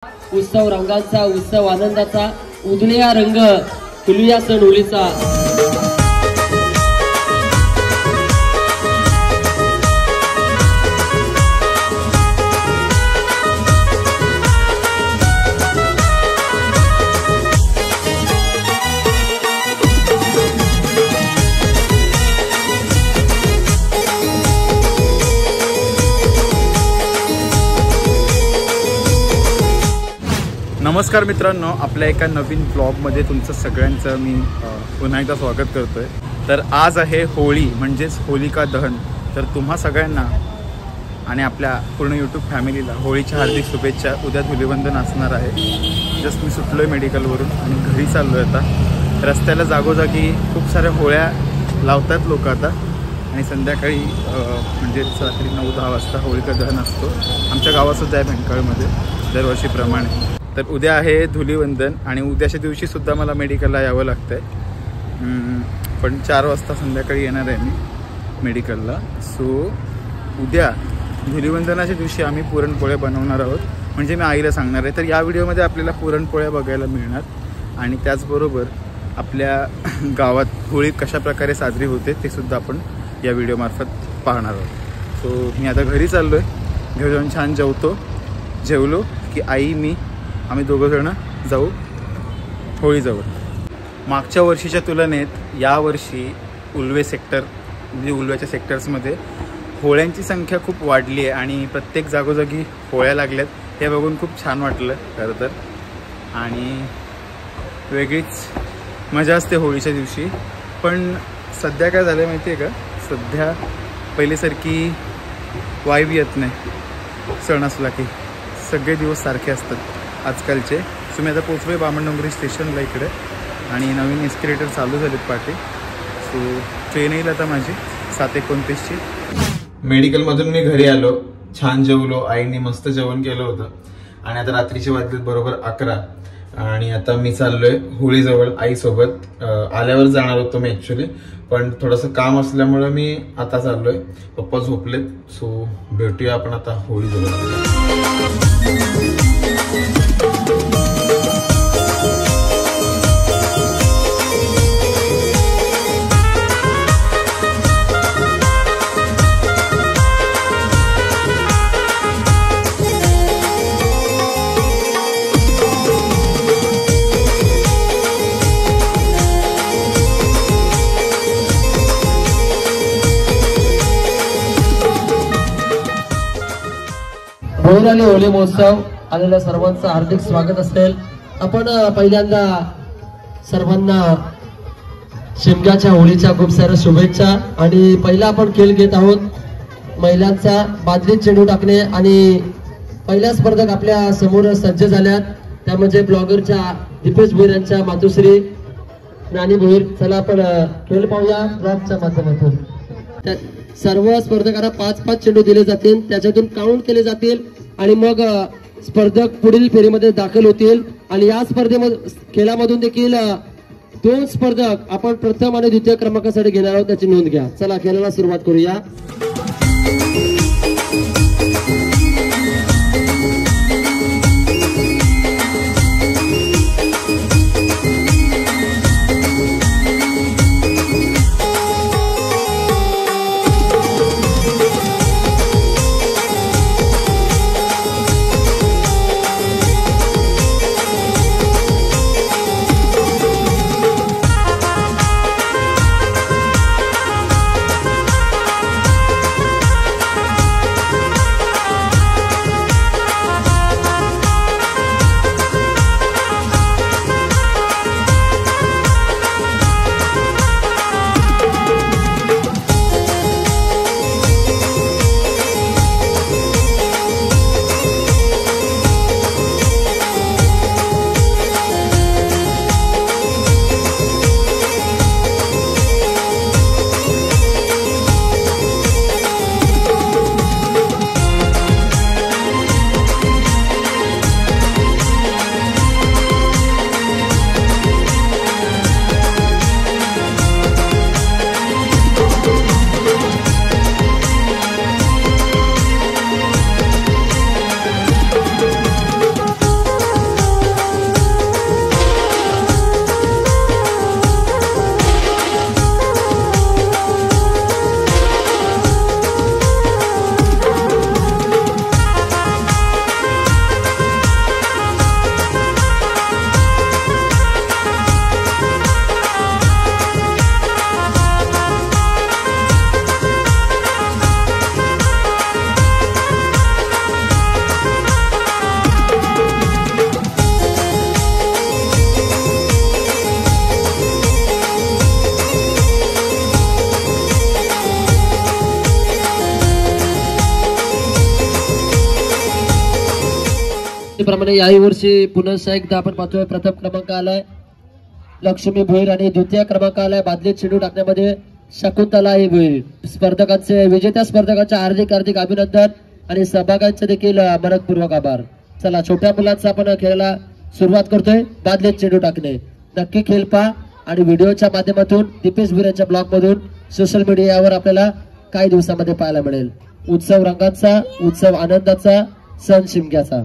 उत्सव रंगांचा, उत्सव आनंदाचा, उजळूया रंग, फुलूया सण होळीचा। नमस्कार मित्रांनो, आपल्या एका नवीन ब्लॉगमध्ये तुमचं सगळ्यांचं मी पुन्हा एकदा स्वागत करतोय। तर आज आहे होळी, म्हणजेच होलिका दहन। तर तुम्हा सगळ्यांना आणि आपल्या पूर्ण यूट्यूब फॅमिलीला होळीच्या हार्दिक शुभेच्छा। उद्या धुलीवंदन असणार आहे। जस्ट मी सुटलो आहे मेडिकलवरून आणि घरी चाललो आहे आता। रस्त्याला जागोजागी खूप साऱ्या होळ्या लावतात लोक आता, आणि संध्याकाळी म्हणजेच रात्री 9-10 वाजता होळिका दहन असतो। आमच्या गावातसुद्धा आहे भेंडकाळमध्ये दरवर्षीप्रमाणे। तर उद्या आहे धुलीवंदन आणि उद्याच्या दिवशी सुद्धा मला मेडिकलला यावं लागतं आहे, पण 4 वाजता संध्याकाळी येणार आहे मी मेडिकलला। सो उद्या धुलीवंदनाच्या दिवशी आम्ही पुरणपोळ्या बनवणार आहोत, म्हणजे मी आईला सांगणार आहे। तर या व्हिडिओमध्ये आपल्याला पुरणपोळ्या बघायला मिळणार, आणि त्याचबरोबर आपल्या गावात होळी कशाप्रकारे साजरी होते ते सुद्धा आपण या व्हिडिओमार्फत पाहणार आहोत। सो मी आता घरी चाललो आहे, घरी जाऊन छान जेवलो की आई मी आम्ही दोघंजणं जाऊ होळीजवळ। मागच्या वर्षीच्या तुलनेत यावर्षी उल्वे सेक्टर म्हणजे उल्व्याच्या सेक्टर्समध्ये होळ्यांची संख्या खूप वाढली आहे आणि प्रत्येक जागोजागी होळ्या लागल्यात। हे बघून खूप छान वाटलं खरं तर, आणि वेगळीच मजा असते होळीच्या दिवशी। पण सध्या काय झालं माहिती आहे का, सध्या पहिल्यासारखी वाईब येत नाही। सण असला की सगळे दिवस सारखे असतात आजकालचे। सो मी आता पोचलो आहे बामणडोंगरी स्टेशनला इकडे, आणि नवीन एस्केलेटर चालू झालेत पाठी। सो ट्रेन येईल आता माझी 7:29ची। मेडिकलमधून मी घरी आलो, छान जेवलो, आईने मस्त जेवण केलं होतं, आणि आता रात्रीचे वाजलेत बरोबर 11, आणि आता मी चाललोय होळीजवळ आईसोबत। आल्यावर जाणार होतो मी ॲक्च्युली, पण थोडंसं काम असल्यामुळे मी आता चाललोय। पप्पा झोपलेत, सो भेटूया आपण आता होळीजवळ। भोरआली होळी महोत्सव आलेल्या सर्वांचं हार्दिक स्वागत असेल। आपण पहिल्यांदा सर्वांना शिमग्याच्या होळीच्या खूप साऱ्या शुभेच्छा। आणि पहिला आपण खेळ घेत आहोत महिलांचा बादलीत चेंडू टाकणे, आणि पहिल्या स्पर्धक आपल्या समोर सज्ज झाल्यात, त्या म्हणजे ब्लॉगरच्या दीपेश भोईर यांच्या मातोश्री राणी भोईर। चला आपण खेळ पाहूया ब्लॉगच्या माध्यमातून। सर्व स्पर्धकांना 5-5 चेंडू दिले जातील, त्याच्यातून काउंट केले जातील, आणि मग स्पर्धक पुढील फेरीमध्ये दाखल होतील। आणि या स्पर्धेमध्ये खेळामधून देखील 2 स्पर्धक आपण प्रथम आणि द्वितीय क्रमांकासाठी घेणार आहोत, त्याची नोंद घ्या। चला खेळाला सुरुवात करूया। नेहमीप्रमाणे याही वर्षी पुन्हा एकदा आपण पाहतोय प्रथम क्रमांक आलाय लक्ष्मी भोईर आणि द्वितीय क्रमांक आलाय बादलीत चेंडू टाकण्यामध्ये शकुंतला भोईर. स्पर्धकांचे विजेत्या स्पर्धकांचे हार्दिक अभिनंदन आणि सहभागांचे देखील मनपूर्वक आभार. चला छोट्या मुलांचा आपण खेळायला सुरुवात करतोय. बादलीत चेंडू टाकणे नक्की खेळ पहा आणि व्हिडिओच्या माध्यमातून दीपेश भोईर यांच्या ब्लॉग मधून सोशल मीडियावर आपल्याला काही दिवसामध्ये पाहायला मिळेल. उत्सव रंगांचा, उत्सव आनंदाचा, सण शिमग्याचा.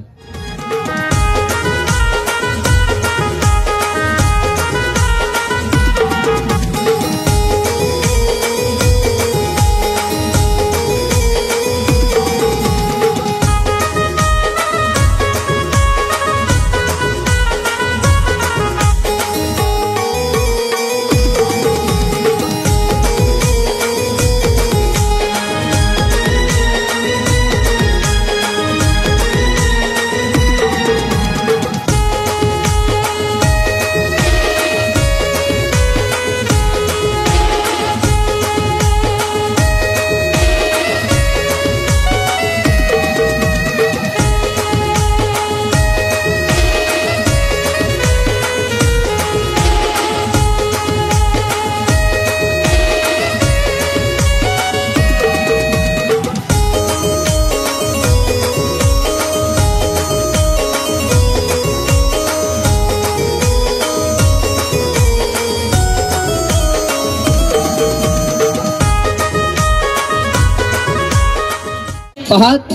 पाहत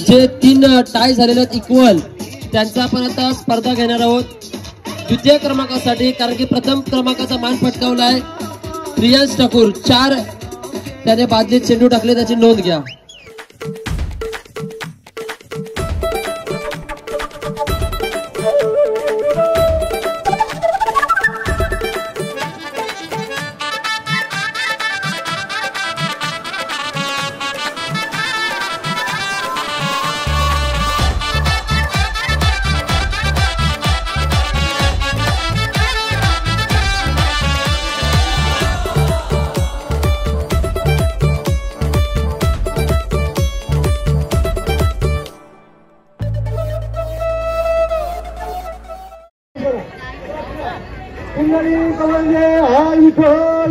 जे 3 टाय झालेले आहेत इक्वल त्यांचा आपण आता स्पर्धा घेणार आहोत द्वितीय क्रमांकासाठी. कारण की प्रथम क्रमांकाचा मान पटकावला आहे प्रियांश ठाकूर. 4 त्याने बादलीत चेंडू टाकले त्याची नोंद घ्या.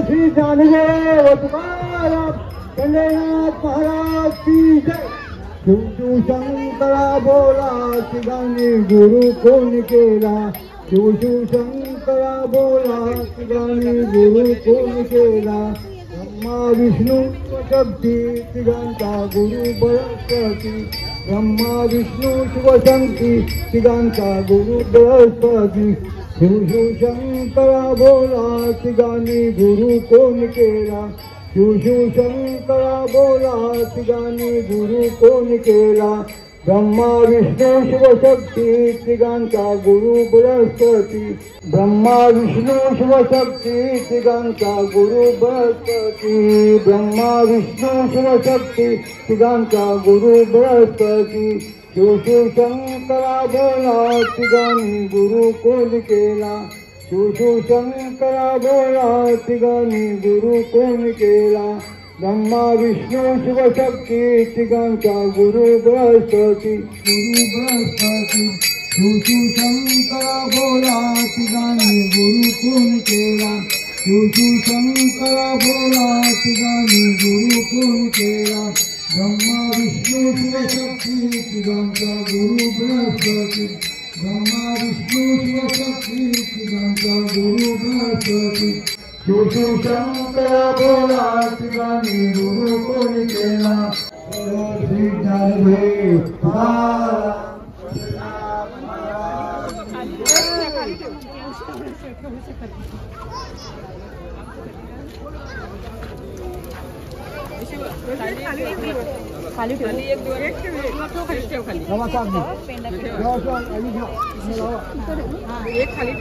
श्री ज्ञानदेव तुकाराम पंढरीनाथ महाराज की जय. शिव शंकरा बोला शिगाने गुरु कोण केला. शिव शंकरा बोला शिगाने गुरु कोण केला. ब्रह्मा विष्णू शिवशक्ती तिघांचा गुरु बृहस्पती. ब्रह्मा विष्णू शिवशक्ती तिघांचा गुरु बृहस्पती. शिव शंकरा बोला तिघांनी गुरु कोण केला. शिव शंकरा बोला तिघांनी गुरु कोण केला. ब्रह्मा विष्णू शिवशक्ती तिघांचा गुरु बृहस्पती. ब्रह्मा विष्णू शिवशक्ती तिघांचा गुरु बृहस्पती. ब्रह्मा विष्णू शिवशक्ती तिघांचा गुरु बृहस्पती. शिव शंकरा बोला तिघांनी गुरु कोण केला. शिव शंकरा बोला तिघांनी गुरु कोण केला. ब्रह्मा विष्णू शिवशक्ती तिघांचा गुरु बृहस्पती. गुरु बृहस्पती. शिव शंकरा बोला तिघांनी गुरु कोण केला. शिव शंकरा बोला तिघांनी गुरु कोण केला. ब्रह्मा विष्णू शिवशक्ती तिघांचा गुरु बृहस्पती. ब्रह्मा विष्णू शिवशक्ती तिघांचा गुरु बृहस्पती. शिव शंकरा बोला तिघांनी गुरु कोण केला. श्री ज्ञानदेव तुकाराम. खाली ठेव खाली एक खाली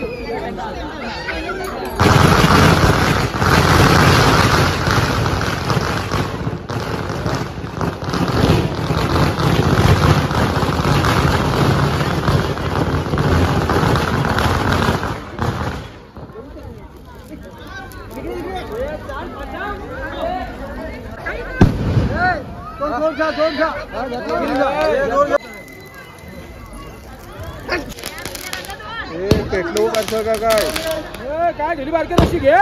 पेटलो करतो का काय घरी बारक्या लक्षी घे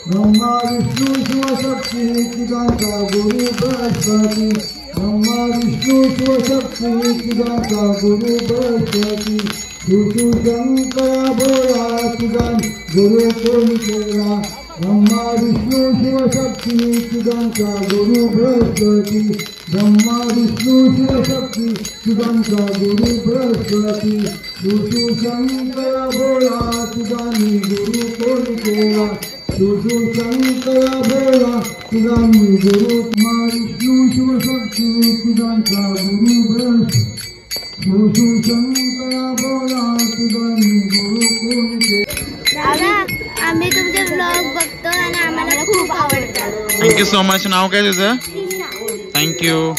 ब्रह्मा विष्णू शिवशक्ती चिदांचा गुरु बृहस्पती ब्रह्मा विष्णू शिवशक्ती चिदांचा गुरु बृहस्पती शिव शंकरा भोळा चिदान गुरु कोण केला ब्रह्मा विष्णू शिवशक्ती चिदांचा गुरु बृहस्पती ब्रह्मा विष्णू शिवशक्ती चिदांचा गुरु बृहस्पती शिव शंकरा भोळा चिदानी गुरु कोण केला शिव शंकरा भोळा चिदानी गुरु ब्रह्मा विष्णू शिवशक्ती चिदांचा गुरु बृहस्पती शिव शंकरा भोळा चिदानी गुरु कोण केला. आम्ही तुमचे ब्लॉग बघतो आणि आम्हाला खूप आवडतात. Thank you so much. नाव काय तुझं? थँक्यू.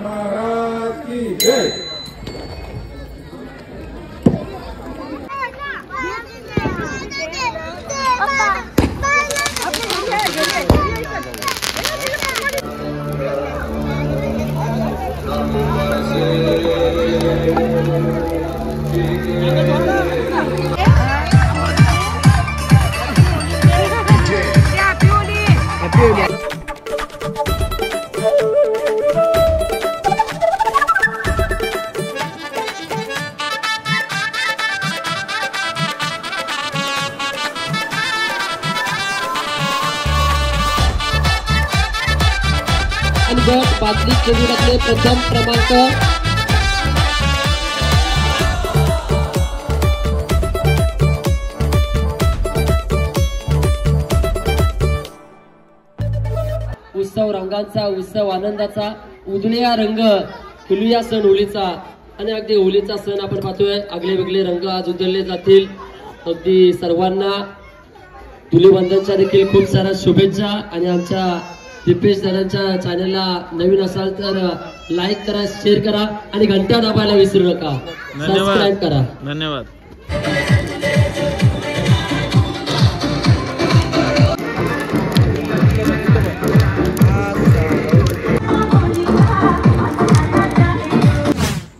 महाराज की जय. गट पाचली शिबिरातले प्रथम क्रमांक उत्सव रंगांचा उत्सव आनंदाचा उधळूया रंग खेळूया सण होळीचा. आणि अगदी होळीचा सण आपण पाहतोय आगळे वेगळे रंग आज उधळले जातील. अगदी सर्वांना धुलीवंदनच्या देखील खूप साऱ्या शुभेच्छा. आणि आमच्या दिपेश दादांच्या चॅनलला नवीन असाल तर लाईक करा, शेअर करा आणि घंटा दाबायला विसरू नका. सबस्क्राईब करा. धन्यवाद.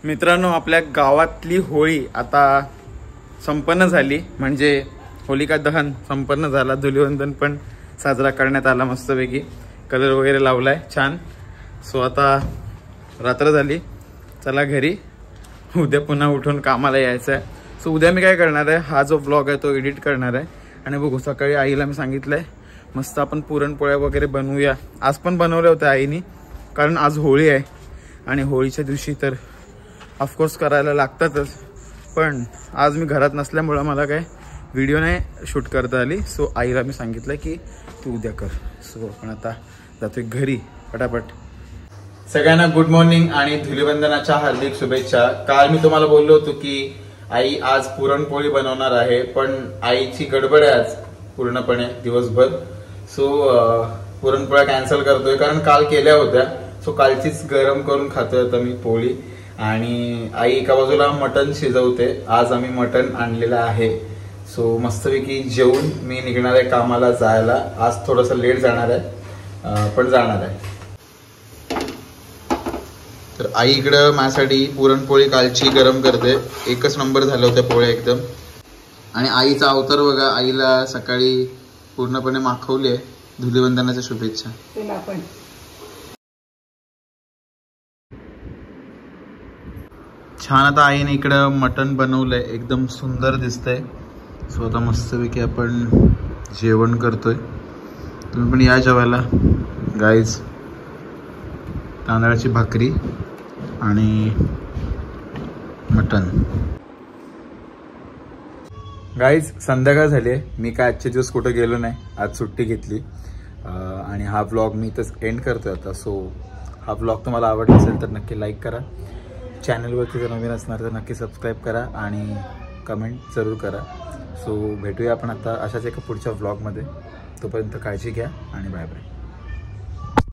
मित्रांनो, आपल्या गावातली होळी आता संपन्न झाली. म्हणजे होलिका दहन संपन्न झाला. धुलीवंदन पण साजरा करण्यात आला मस्तपैकी. कलर वगैरे लावलाय छान. सो आता रात्र झाली, चला घरी. उद्या पुन्हा उठून कामाला यायचं आहे. सो उद्या मी काय करणार आहे, हा जो ब्लॉग आहे तो एडिट करणार आहे. आणि बघू, सकाळी आईला मी सांगितलंय मस्त आपण पुरणपोळ्या वगैरे बनवूया. आज पण बनवल्या होत्या आईनी, कारण आज होळी आहे. आणि होळीच्या दिवशी तर ऑफकोर्स करायला लागतातच. पण आज मी घरात नसल्यामुळं मला काय व्हिडिओ नाही शूट करता आली. सो आईला मी सांगितलं की तू उद्या कर. सो आपण आता जातोय घरी पटापट. सगळ्यांना गुड मॉर्निंग आणि धुलीवंदनाच्या हार्दिक शुभेच्छा. काल मी तुम्हाला बोललो होतो की आई आज पुरणपोळी बनवणार आहे, पण आईची गडबड आहे आज पूर्णपणे दिवसभर. सो पुरणपोळ्या कॅन्सल करतोय, कारण काल केल्या होत्या. सो कालचीच गरम करून खातोय आता मी पोळी. आणि आई एका बाजूला मटण शिजवते. आज आम्ही मटण आणलेलं आहे. सो मस्तपैकी जेवून मी निघणार आहे कामाला जायला. आज थोडंसं लेट जाणार आहे, पण जाणार आहे. तर आई इकडं माझ्यासाठी पुरणपोळी कालची गरम करते. एकच नंबर झाल्या होत्या पोळ्या एकदम. आणि आईचा अवतार बघा, आईला सकाळी पूर्णपणे माखवली आहे. धुलीवंदनाच्या शुभेच्छा. छान. आता आईने इकडं मटण बनवलंय, एकदम सुंदर दिसतंय. सो आता मस्तपैकी आपण जेवण करतोय. तुम्ही पण या जेवायला गाईज. तांदळाची भाकरी आणि मटण. गाईज संध्याकाळ झाली आहे. मी काय आजचे दिवस कुठं गेलो नाही, आज सुट्टी घेतली. आणि हा ब्लॉग मी इथंच एंड करतोय आता. सो हा ब्लॉग तुम्हाला आवडला असेल तर नक्की लाईक करा. चॅनलवरती जर नवीन असणार तर नक्की सबस्क्राईब करा आणि कमेंट जरूर करा. सो भेटूया आपण आता अशाच एका पुढच्या व्लॉगमध्ये. तोपर्यंत काळजी घ्या आणि बाय बाय.